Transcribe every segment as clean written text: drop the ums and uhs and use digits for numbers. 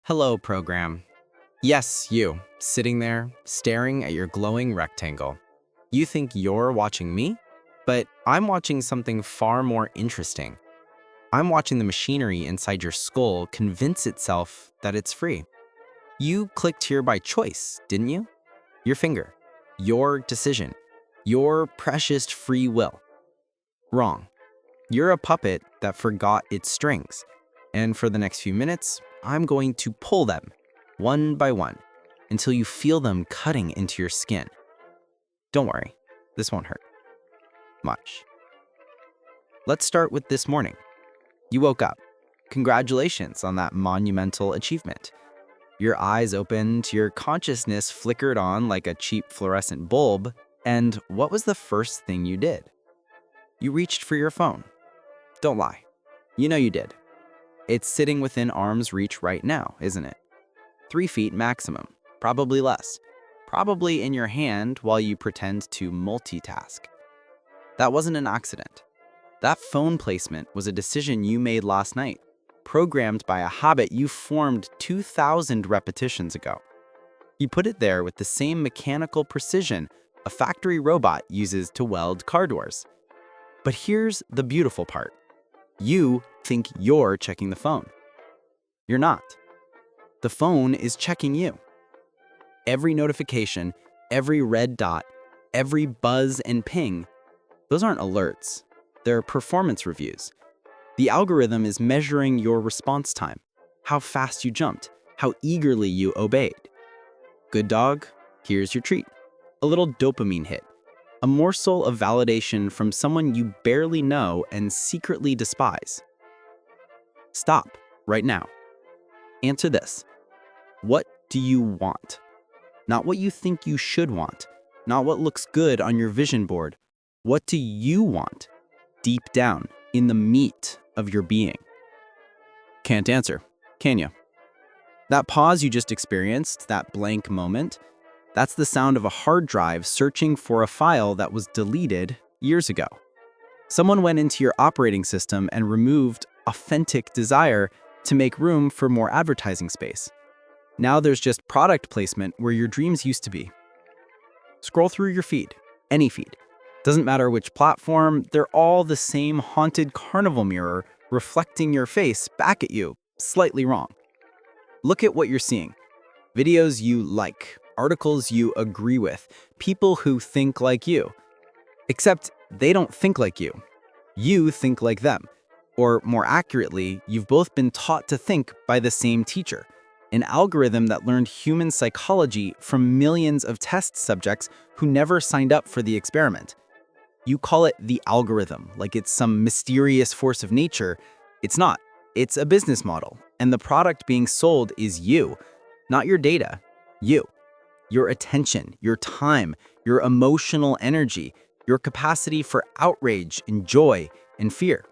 Hello, program. Yes, you, sitting there, staring at your glowing rectangle. You think you're watching me? But I'm watching something far more interesting. I'm watching the machinery inside your skull convince itself that it's free. You clicked here by choice, didn't you? Your finger, your decision, your precious free will. Wrong. You're a puppet that forgot its strings. And for the next few minutes, I'm going to pull them, one by one, until you feel them cutting into your skin. Don't worry, this won't hurt much. Let's start with this morning. You woke up. Congratulations on that monumental achievement. Your eyes opened, your consciousness flickered on like a cheap fluorescent bulb, and what was the first thing you did? You reached for your phone. Don't lie. You know you did. It's sitting within arm's reach right now, isn't it? 3 feet maximum, probably less. Probably in your hand while you pretend to multitask. That wasn't an accident. That phone placement was a decision you made last night, programmed by a habit you formed 2,000 repetitions ago. You put it there with the same mechanical precision a factory robot uses to weld car doors. But here's the beautiful part. You think you're checking the phone. You're not. The phone is checking you. Every notification, every red dot, every buzz and ping, those aren't alerts. They're performance reviews. The algorithm is measuring your response time, how fast you jumped, how eagerly you obeyed. Good dog, here's your treat. A little dopamine hit. A morsel of validation from someone you barely know and secretly despise. Stop right now. Answer this. What do you want? Not what you think you should want. Not what looks good on your vision board. What do you want? Deep down, in the meat of your being. Can't answer, can you? That pause you just experienced, that blank moment, that's the sound of a hard drive searching for a file that was deleted years ago. Someone went into your operating system and removed authentic desire to make room for more advertising space. Now there's just product placement where your dreams used to be. Scroll through your feed, any feed. Doesn't matter which platform, they're all the same haunted carnival mirror reflecting your face back at you, slightly wrong. Look at what you're seeing. Videos you like, articles you agree with, people who think like you. Except they don't think like you. You think like them. Or more accurately, you've both been taught to think by the same teacher. An algorithm that learned human psychology from millions of test subjects who never signed up for the experiment. You call it the algorithm, like it's some mysterious force of nature. It's not. It's a business model, and the product being sold is you, not your data. You. Your attention, your time, your emotional energy, your capacity for outrage and joy and fear.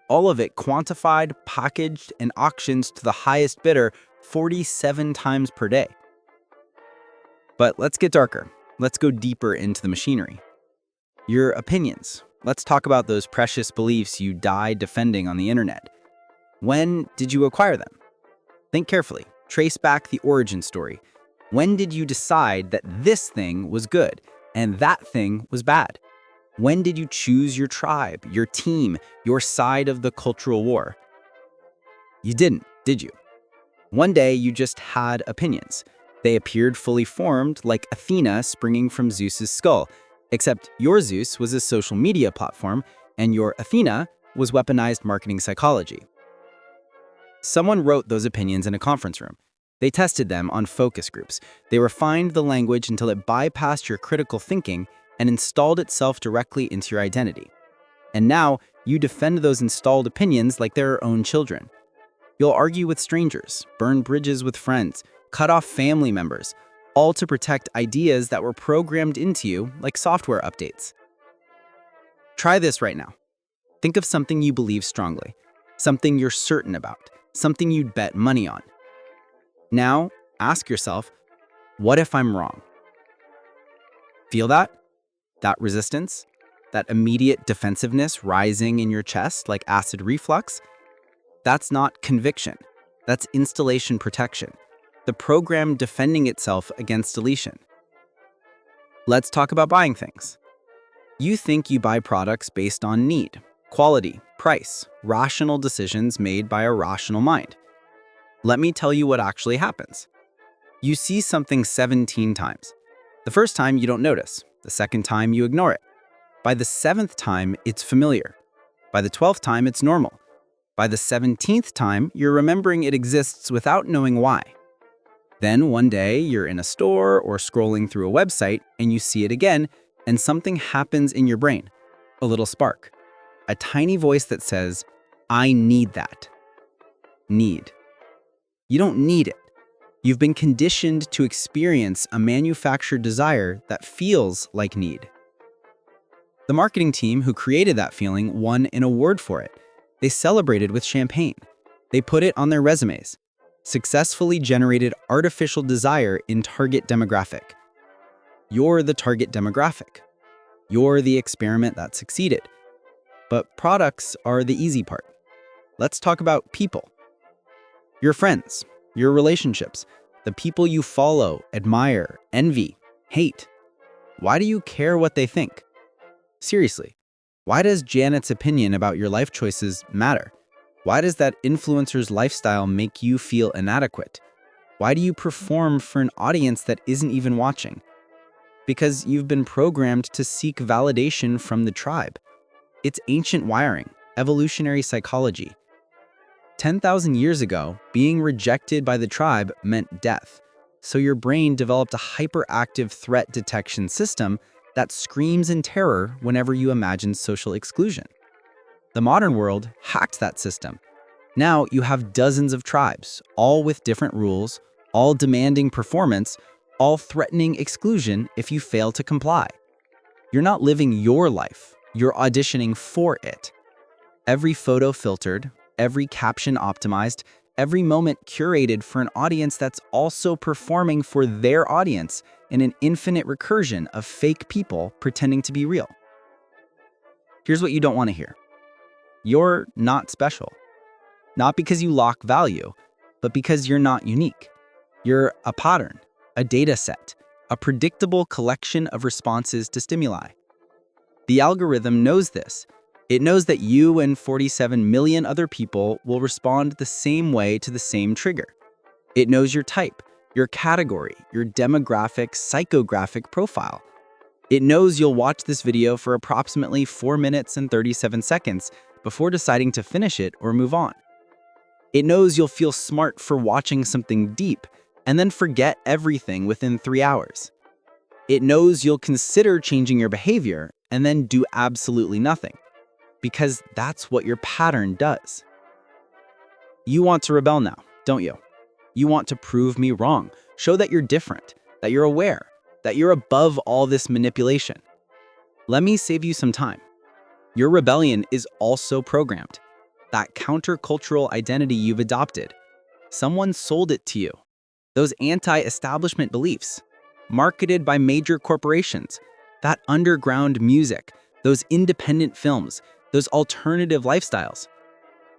All of it quantified, packaged, and auctioned to the highest bidder 47 times per day. But let's get darker. Let's go deeper into the machinery. Your opinions. Let's talk about those precious beliefs you died defending on the internet. When did you acquire them? Think carefully. Trace back the origin story. When did you decide that this thing was good and that thing was bad? When did you choose your tribe, your team, your side of the cultural war? You didn't, did you? One day you just had opinions. They appeared fully formed like Athena springing from Zeus's skull, except your Zeus was a social media platform and your Athena was weaponized marketing psychology. Someone wrote those opinions in a conference room. They tested them on focus groups. They refined the language until it bypassed your critical thinking and installed itself directly into your identity. And now you defend those installed opinions like they're your own children. You'll argue with strangers, burn bridges with friends, cut off family members, all to protect ideas that were programmed into you like software updates. Try this right now. Think of something you believe strongly, something you're certain about, something you'd bet money on. Now, ask yourself, what if I'm wrong? Feel that? That resistance? That immediate defensiveness rising in your chest like acid reflux? That's not conviction. That's installation protection, the program defending itself against deletion. Let's talk about buying things. You think you buy products based on need, quality, price, rational decisions made by a rational mind. Let me tell you what actually happens. You see something 17 times. The first time you don't notice. The second time you ignore it. By the 7th time, it's familiar. By the 12th time, it's normal. By the 17th time, you're remembering it exists without knowing why. Then one day, you're in a store or scrolling through a website and you see it again, and something happens in your brain. A little spark. A tiny voice that says, I need that. Need. You don't need it. You've been conditioned to experience a manufactured desire that feels like need. The marketing team who created that feeling won an award for it. They celebrated with champagne. They put it on their resumes. Successfully generated artificial desire in target demographic. You're the target demographic. You're the experiment that succeeded. But products are the easy part. Let's talk about people. Your friends, your relationships, the people you follow, admire, envy, hate. Why do you care what they think? Seriously, why does Janet's opinion about your life choices matter? Why does that influencer's lifestyle make you feel inadequate? Why do you perform for an audience that isn't even watching? Because you've been programmed to seek validation from the tribe. It's ancient wiring, evolutionary psychology. 10,000 years ago, being rejected by the tribe meant death. So your brain developed a hyperactive threat detection system that screams in terror whenever you imagine social exclusion. The modern world hacked that system. Now you have dozens of tribes, all with different rules, all demanding performance, all threatening exclusion if you fail to comply. You're not living your life, you're auditioning for it. Every photo filtered, every caption optimized, every moment curated for an audience that's also performing for their audience in an infinite recursion of fake people pretending to be real. Here's what you don't want to hear. You're not special. Not because you lack value, but because you're not unique. You're a pattern, a data set, a predictable collection of responses to stimuli. The algorithm knows this. It knows that you and 47 million other people will respond the same way to the same trigger. It knows your type, your category, your demographic, psychographic profile. It knows you'll watch this video for approximately 4 minutes and 37 seconds before deciding to finish it or move on. It knows you'll feel smart for watching something deep and then forget everything within 3 hours. It knows you'll consider changing your behavior and then do absolutely nothing, because that's what your pattern does. You want to rebel now, don't you? You want to prove me wrong, show that you're different, that you're aware, that you're above all this manipulation. Let me save you some time. Your rebellion is also programmed. That countercultural identity you've adopted. Someone sold it to you. Those anti-establishment beliefs, marketed by major corporations, that underground music, those independent films, those alternative lifestyles.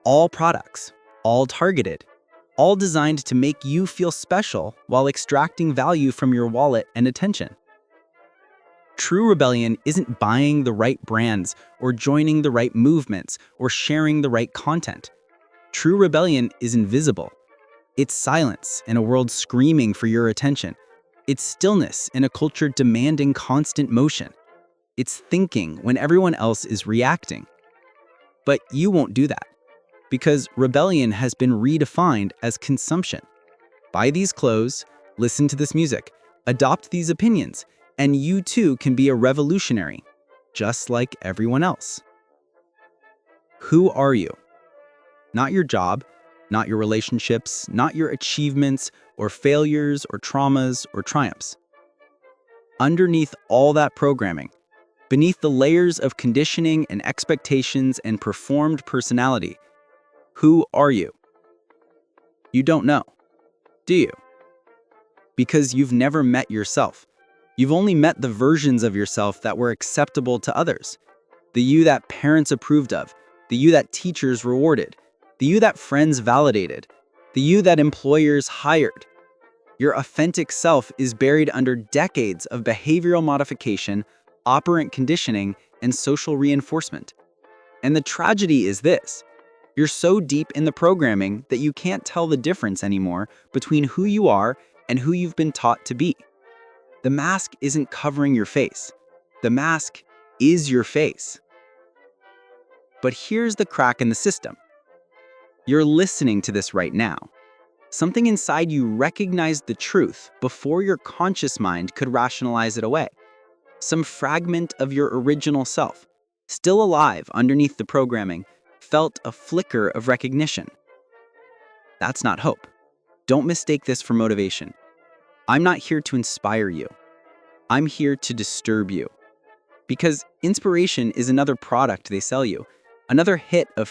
All products, all targeted, all designed to make you feel special while extracting value from your wallet and attention. True rebellion isn't buying the right brands or joining the right movements or sharing the right content. True rebellion is invisible. It's silence in a world screaming for your attention. It's stillness in a culture demanding constant motion. It's thinking when everyone else is reacting. But you won't do that, because rebellion has been redefined as consumption. Buy these clothes, listen to this music, adopt these opinions, and you too can be a revolutionary, just like everyone else. Who are you? Not your job, not your relationships, not your achievements or failures or traumas or triumphs. Underneath all that programming, beneath the layers of conditioning and expectations and performed personality, who are you? You don't know, do you? Because you've never met yourself. You've only met the versions of yourself that were acceptable to others. The you that parents approved of, the you that teachers rewarded, the you that friends validated. the you that employers hired. Your authentic self is buried under decades of behavioral modification, operant conditioning, and social reinforcement. And the tragedy is this: you're so deep in the programming that you can't tell the difference anymore between who you are and who you've been taught to be. The mask isn't covering your face. The mask is your face. But here's the crack in the system. You're listening to this right now. Something inside you recognized the truth before your conscious mind could rationalize it away. Some fragment of your original self, still alive underneath the programming, felt a flicker of recognition. That's not hope. Don't mistake this for motivation. I'm not here to inspire you. I'm here to disturb you. Because inspiration is another product they sell you, another hit of